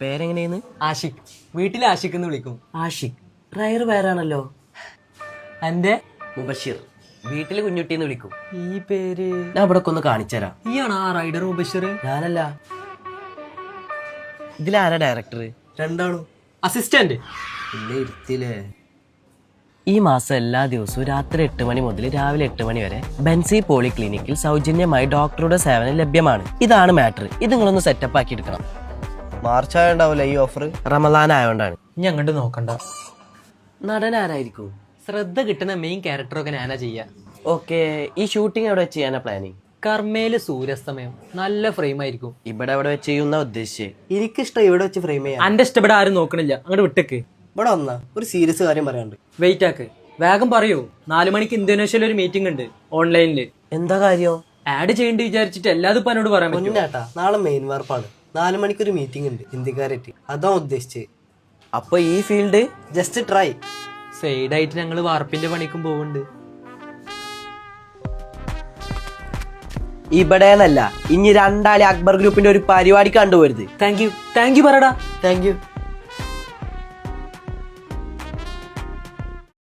പേരെങ്ങനെയെന്ന്? ആഷിഖ്. വീട്ടിൽ ആഷിഖ് എന്ന് വിളിക്കും. ആഷിഖ്. റയർ പേരാണല്ലോ. എന്റെ മുബഷിർ. വീട്ടില് കുഞ്ഞുട്ടിന്ന് വിളിക്കും. ഈ പേര് ഞാൻ ഇവിടെ ഒന്ന് കാണിച്ചുതരാം. ഈയാണോ ആ റൈഡർ മുബഷിർ? ഞാനല്ല. ഇതിലാരാ ഡയറക്ടർ? രണ്ടാണോ? അസിസ്റ്റന്റ്. ഇല്ലേ ഇരുത്തില്ലേ. ഈ മാസം എല്ലാ ദിവസവും രാത്രി 8 മണി മുതൽ രാവിലെ 8 മണി വരെ ബെൻസി പോളി ക്ലിനിക്കിൽ സൗജന്യമായി ഡോക്ടറുടെ സേവനം ലഭ്യമാണ്. ഇതാണ് മാറ്റർ. ഇത് നിങ്ങളൊന്ന് സെറ്റപ്പ് ആക്കി എടുക്കണം. മാർച്ച് ആയോണ്ടാവില്ല ഈ ഓഫർ, റമദാൻ ആയോണ്ടാണ്. ഇനി അങ്ങോട്ട് നോക്കണ്ട. നടൻ ആരായിരിക്കും? ശ്രദ്ധ കിട്ടുന്ന മെയിൻ ക്യാരക്ടറൊക്കെ ഞാനാ ചെയ്യാ. ഓക്കെ, ഈ ഷൂട്ടിംഗ് എവിടെ വെച്ച് ചെയ്യാനാ പ്ലാനിങ്? കർമ്മയില് സൂര്യാസ്തമയം നല്ല ഫ്രെയിം ആയിരിക്കും. ഇവിടെ എവിടെ വെച്ച് ചെയ്യുന്ന ഉദ്ദേശിച്ചേ? എനിക്കിഷ്ടം ഇവിടെ വെച്ച് ഫ്രെയിം ചെയ്യാം. എന്റെ ഇഷ്ടപ്പെടെ ആരും നോക്കണില്ല, അങ്ങോട്ട് വിട്ടേക്ക്. ഇവിടെ വന്നാ ഒരു സീരിയസ് കാര്യം പറയാണ്ട്. വെയിറ്റ് ആക്ക്, വേഗം പറയൂ. 4 മണിക്ക് ഇന്തോനേഷ്യയിൽ ഒരു മീറ്റിംഗ് ഉണ്ട് ഓൺലൈനില്. എന്താ കാര്യം? ആഡ് ചെയ്യേണ്ടി വിചാരിച്ചിട്ട് എല്ലാതും ഇപ്പൊ എന്നോട് പറയാൻ പറ്റും. മുന്നേട്ടാ, നാളെ മെയിൻ വാർപ്പാണ്. 4 മണിക്കൊരു മീറ്റിംഗ് ഉണ്ട് ഹിന്ദിക്കാരായിട്ട്. അതാ ഉദ്ദേശിച്ചത്. അപ്പൊ ഈ ഫീൽഡ് ജസ്റ്റ് ട്രൈ. സൈഡായിട്ട് ഞങ്ങള് വാർപ്പിന്റെ പണിക്കും പോകുന്നുണ്ട്. ഇവിടെന്നല്ല, ഇനി രണ്ടാളി അക്ബർ ഗ്രൂപ്പിന്റെ ഒരു പരിപാടി കണ്ടുപോരുത്. താങ്ക് യു പറടാ. Thank you.